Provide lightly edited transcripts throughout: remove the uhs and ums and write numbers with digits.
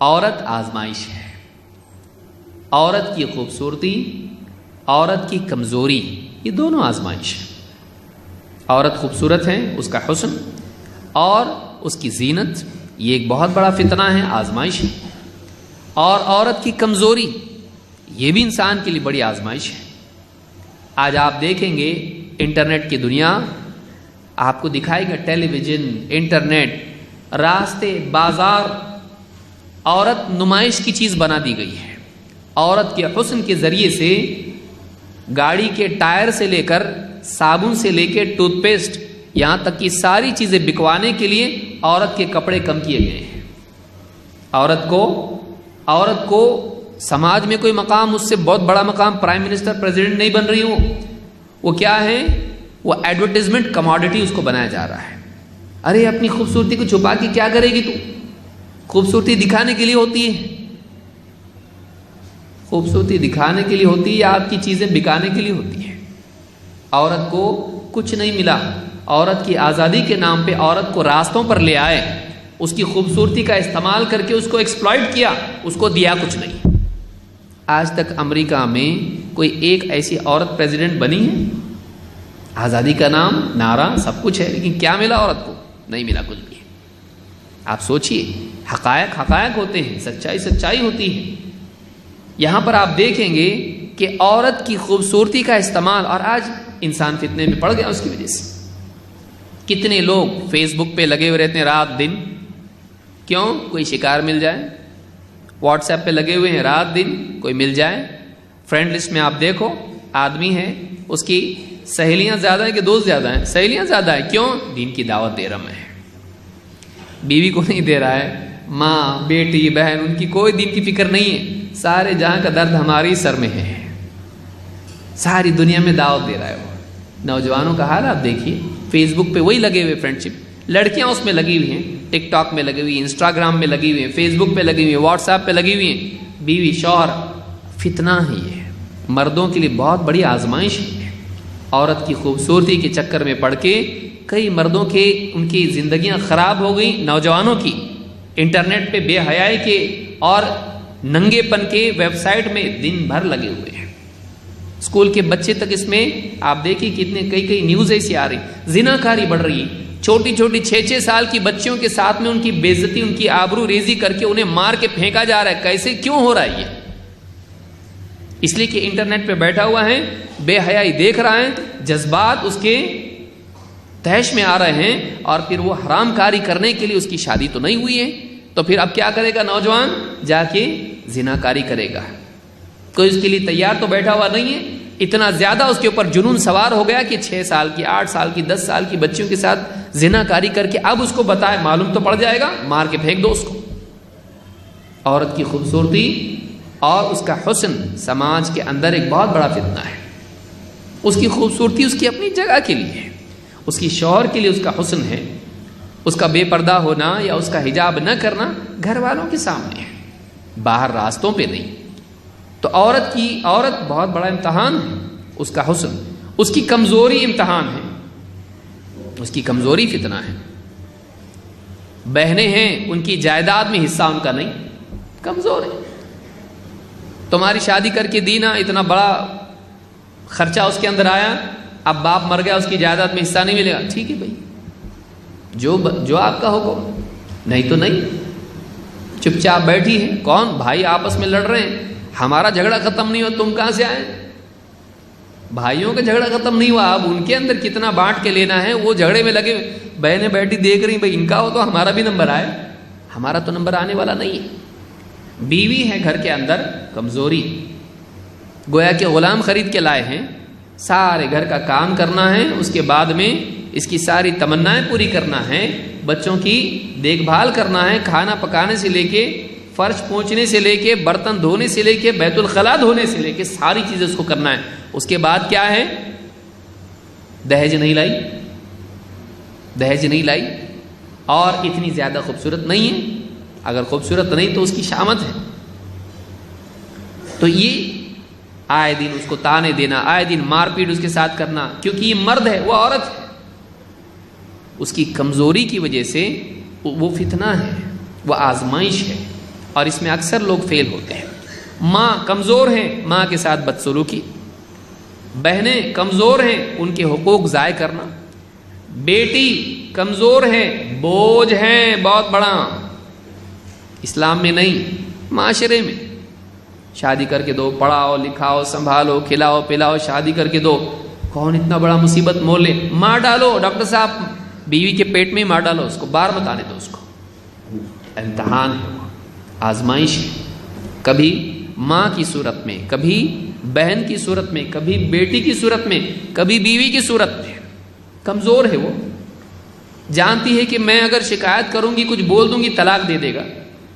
عورت آزمائش ہے. عورت کی خوبصورتی، عورت کی کمزوری، یہ دونوں آزمائش ہے. عورت خوبصورت ہے، اس کا حسن اور اس کی زینت، یہ ایک بہت بڑا فتنہ ہے، آزمائش ہے. اور عورت کی کمزوری، یہ بھی انسان کے لیے بڑی آزمائش ہے. آج آپ دیکھیں گے انٹرنیٹ کی دنیا آپ کو دکھائے گا، ٹیلی ویژن، انٹرنیٹ، راستے، بازار، عورت نمائش کی چیز بنا دی گئی ہے. عورت کے حسن کے ذریعے سے گاڑی کے ٹائر سے لے کر صابن سے لے کے ٹوتھ پیسٹ، یہاں تک کہ ساری چیزیں بکوانے کے لیے عورت کے کپڑے کم کیے گئے ہیں. عورت کو سماج میں کوئی مقام، اس سے بہت بڑا مقام، پرائم منسٹر، پریزیڈنٹ نہیں بن رہی ہوں، وہ کیا ہے؟ وہ ایڈورٹیزمنٹ کموڈٹی اس کو بنایا جا رہا ہے. ارے اپنی خوبصورتی کو چھپا کے کیا کرے گی تو؟ خوبصورتی دکھانے کے لیے ہوتی ہے، خوبصورتی دکھانے کے لیے ہوتی ہے یا آپ کی چیزیں بکانے کے لیے ہوتی ہے؟ عورت کو کچھ نہیں ملا. عورت کی آزادی کے نام پہ عورت کو راستوں پر لے آئے، اس کی خوبصورتی کا استعمال کر کے اس کو ایکسپلائٹ کیا، اس کو دیا کچھ نہیں. آج تک امریکہ میں کوئی ایک ایسی عورت پریزیڈنٹ بنی ہے؟ آزادی کا نام، نعرہ، سب کچھ ہے، لیکن کیا ملا عورت کو؟ نہیں ملا کچھ بھی. آپ سوچئے، حقائق حقائق ہوتے ہیں، سچائی سچائی ہوتی ہے. یہاں پر آپ دیکھیں گے کہ عورت کی خوبصورتی کا استعمال، اور آج انسان فتنے میں پڑ گیا اس کی وجہ سے. کتنے لوگ فیس بک پہ لگے ہوئے رہتے ہیں رات دن، کیوں؟ کوئی شکار مل جائے. واٹس ایپ پہ لگے ہوئے ہیں رات دن، کوئی مل جائے. فرینڈ لسٹ میں آپ دیکھو، آدمی ہے، اس کی سہیلیاں زیادہ ہیں کہ دوست زیادہ ہیں؟ سہیلیاں زیادہ ہیں. کیوں؟ دین کی دعوت دے رہا میں، بیوی کو نہیں دے رہا ہے. ماں، بیٹی، بہن، ان کی کوئی دین کی فکر نہیں ہے. سارے جہاں کا درد ہماری سر میں ہے، ساری دنیا میں دعوت دے رہا ہے وہ. نوجوانوں کا حال آپ دیکھیے، فیس بک پہ وہی لگے ہوئے فرینڈ شپ، لڑکیاں اس میں لگی ہوئی ہیں، ٹک ٹاک میں لگی ہوئی ہیں، انسٹاگرام میں لگی ہوئی ہیں، فیس بک پہ لگی ہوئی ہیں، واٹس ایپ پہ لگی ہوئی ہیں. بیوی شوہر، فتنہ ہے یہ، مردوں کے لیے بہت بڑی آزمائش ہے. عورت کی خوبصورتی کے چکر میں پڑ کے کئی مردوں کے، ان کی زندگیاں خراب ہو گئیں. نوجوانوں کی انٹرنیٹ پہ بے حیائی کے اور ننگے پن کے ویب سائٹ میں دن بھر لگے ہوئے ہیں. اسکول کے بچے تک اس میں آپ دیکھیں کتنے کئی نیوز ایسی آ رہی. زناکاری بڑھ رہی ہے، چھوٹی چھوٹی 6-6 سال کی بچیوں کے ساتھ میں ان کی بے عزتی، ان کی آبرو ریزی کر کے انہیں مار کے پھینکا جا رہا ہے. کیسے، کیوں ہو رہا ہے یہ؟ اس لیے کہ انٹرنیٹ پہ بیٹھا ہوا ہے، بے حیائی دیکھ رہا ہے، جذبات اس کے تہش میں آ رہے ہیں، اور پھر وہ حرام کاری کرنے کے لیے، اس کی شادی تو نہیں ہوئی ہے، تو پھر اب کیا کرے گا نوجوان؟ جا کے زناکاری کرے گا. کوئی اس کے لیے تیار تو بیٹھا ہوا نہیں ہے. اتنا زیادہ اس کے اوپر جنون سوار ہو گیا کہ 6 سال کی، 8 سال کی، 10 سال کی بچیوں کے ساتھ زناکاری کر کے اب اس کو بتائے، معلوم تو پڑ جائے گا، مار کے پھینک دو اس کو. عورت کی خوبصورتی اور اس کا حسن سماج کے اندر ایک بہت بڑا فتنہ ہے. اس کی خوبصورتی اس کی اپنی جگہ کے لیے ہے، اس کی شوہر کے لیے اس کا حسن ہے. اس کا بے پردہ ہونا یا اس کا حجاب نہ کرنا گھر والوں کے سامنے ہے، باہر راستوں پہ نہیں. تو عورت بہت بڑا امتحان ہے. اس کا حسن، اس کی کمزوری امتحان ہے، اس کی کمزوری فتنہ ہے. بہنیں ہیں، ان کی جائیداد میں حصہ ان کا نہیں، کمزور ہے. تمہاری شادی کر کے دینا، اتنا بڑا خرچہ اس کے اندر آیا، اب باپ مر گیا، اس کی جائیداد میں حصہ نہیں ملے گا. ٹھیک ہے بھائی، جو آپ کا حکم، نہیں تو نہیں. چپ چاپ بیٹھی ہے. کون بھائی آپس میں لڑ رہے ہیں، ہمارا جھگڑا ختم نہیں ہوا، تم کہاں سے آئے؟ بھائیوں کا جھگڑا ختم نہیں ہوا، اب ان کے اندر کتنا بانٹ کے لینا ہے، وہ جھگڑے میں لگے. بہنیں بیٹھی دیکھ رہی، بھائی ان کا ہو تو ہمارا بھی نمبر آئے. ہمارا تو نمبر آنے والا نہیں ہے. بیوی ہے گھر کے اندر، کمزوری، گویا کہ غلام خرید کے لائے ہیں. سارے گھر کا کام کرنا ہے، اس کے بعد میں اس کی ساری تمنائیں پوری کرنا ہے، بچوں کی دیکھ بھال کرنا ہے، کھانا پکانے سے لے کے، فرش پونچھنے سے لے کے، برتن دھونے سے لے کے، بیت الخلاء دھونے سے لے کے، ساری چیزیں اس کو کرنا ہے. اس کے بعد کیا ہے؟ دہیج نہیں لائی، اور اتنی زیادہ خوبصورت نہیں ہے. اگر خوبصورت نہیں تو اس کی شامت ہے. تو یہ آئے دن اس کو تانے دینا، آئے دن مار پیٹ اس کے ساتھ کرنا، کیونکہ یہ مرد ہے، وہ عورت ہے. اس کی کمزوری کی وجہ سے وہ فتنہ ہے، وہ آزمائش ہے. اور اس میں اکثر لوگ فیل ہوتے ہیں۔ ماں کمزور ہیں، ماں کے ساتھ بدسلوکی، بہنیں کمزور ہیں، ان کے حقوق ضائع کرنا، بیٹی کمزور ہے، بوجھ ہے بہت بڑا، اسلام میں نہیں، معاشرے میں شادی کر کے دو، پڑھاؤ لکھاؤ سنبھالو کھلاؤ پلاؤ، شادی کر کے دو، کون اتنا بڑا مصیبت مول لے، مار ڈالو، ڈاکٹر صاحب بیوی کے پیٹ میں ہی مار ڈالو اس کو، بار بتانے دو اس کو، امتحان ہے، آزمائش ہے، کبھی ماں کی صورت میں، کبھی بہن کی صورت میں، کبھی بیٹی کی صورت میں، کبھی بیوی کی صورت میں، کمزور ہے وہ، جانتی ہے کہ میں اگر شکایت کروں گی کچھ بول دوں گی طلاق دے دے گا،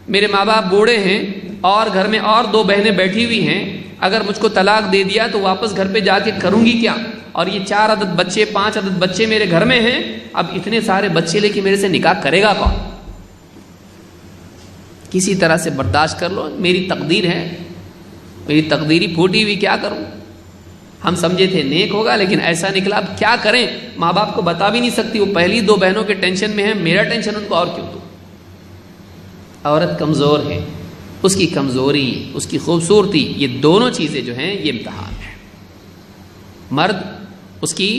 میرے ماں باپ بوڑھے ہیں اور گھر میں اور 2 بہنیں بیٹھی ہوئی ہیں، اگر مجھ کو طلاق دے دیا تو واپس گھر پہ جا کے کروں گی کیا، اور یہ 4 عدد بچے 5 عدد بچے میرے گھر میں ہیں، اب اتنے سارے بچے لے کے میرے سے نکاح کرے گا کون؟ کسی طرح سے برداشت کر لو، میری تقدیر ہے، میری تقدیری پھوٹی ہوئی، کیا کروں؟ ہم سمجھے تھے نیک ہوگا لیکن ایسا نکلا، اب کیا کریں؟ ماں باپ کو بتا بھی نہیں سکتی، وہ پہلی 2 بہنوں کے ٹینشن میں ہے، میرا ٹینشن ان کو اور کیوں دوں؟ عورت کمزور ہے، اس کی کمزوری، اس کی خوبصورتی، یہ دونوں چیزیں جو ہیں یہ امتحان ہے۔ مرد اس کی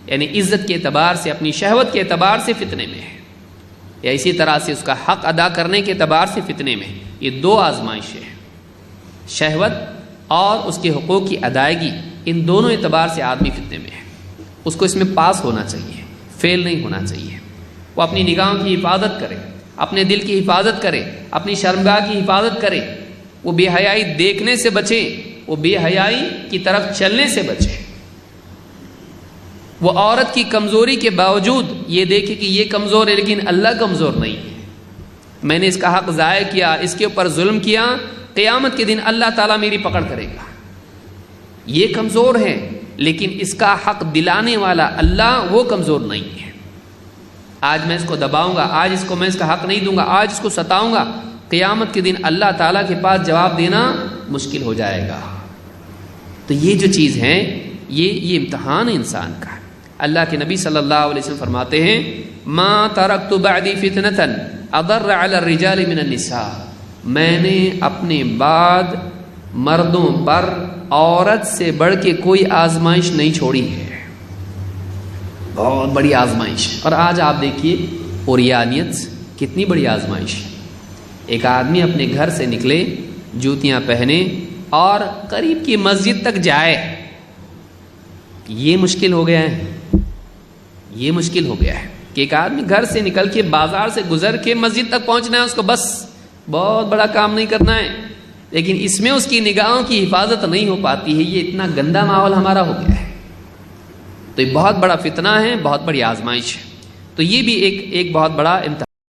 یعنی عزت کے اعتبار سے، اپنی شہوت کے اعتبار سے فتنے میں ہے، یا اسی طرح سے اس کا حق ادا کرنے کے اعتبار سے فتنے میں ہے۔ یہ 2 آزمائشیں ہیں، شہوت اور اس کے حقوق کی ادائیگی، ان دونوں اعتبار سے آدمی فتنے میں ہے، اس کو اس میں پاس ہونا چاہیے، فیل نہیں ہونا چاہیے۔ وہ اپنی نگاہوں کی حفاظت کرے، اپنے دل کی حفاظت کرے، اپنی شرمگاہ کی حفاظت کرے، وہ بے حیائی دیکھنے سے بچے، وہ بے حیائی کی طرف چلنے سے بچے، وہ عورت کی کمزوری کے باوجود یہ دیکھے کہ یہ کمزور ہے لیکن اللہ کمزور نہیں ہے، میں نے اس کا حق ضائع کیا، اس کے اوپر ظلم کیا، قیامت کے دن اللہ تعالیٰ میری پکڑ کرے گا، یہ کمزور ہے لیکن اس کا حق دلانے والا اللہ وہ کمزور نہیں ہے، آج میں اس کو دباؤں گا، آج اس کو میں اس کا حق نہیں دوں گا، آج اس کو ستاؤں گا، قیامت کے دن اللہ تعالیٰ کے پاس جواب دینا مشکل ہو جائے گا۔ تو یہ جو چیز ہے یہ امتحان ہے انسان کا۔ اللہ کے نبی صلی اللہ علیہ وسلم فرماتے ہیں ما ترکت بعدی فتنة اضر علی الرجال من النساء، میں نے اپنے بعد مردوں پر عورت سے بڑھ کے کوئی آزمائش نہیں چھوڑی ہے، بہت بڑی آزمائش ہے۔ اور آج آپ دیکھیے اوریانیت کتنی بڑی آزمائش ہے، ایک آدمی اپنے گھر سے نکلے، جوتیاں پہنے اور قریب کی مسجد تک جائے، یہ مشکل ہو گیا ہے، یہ مشکل ہو گیا ہے کہ ایک آدمی گھر سے نکل کے بازار سے گزر کے مسجد تک پہنچنا ہے اس کو، بس بہت بڑا کام نہیں کرنا ہے، لیکن اس میں اس کی نگاہوں کی حفاظت نہیں ہو پاتی ہے، یہ اتنا گندا ماحول ہمارا ہو گیا ہے۔ تو یہ بہت بڑا فتنہ ہے، بہت بڑی آزمائش ہے، تو یہ بھی ایک بہت بڑا امتحان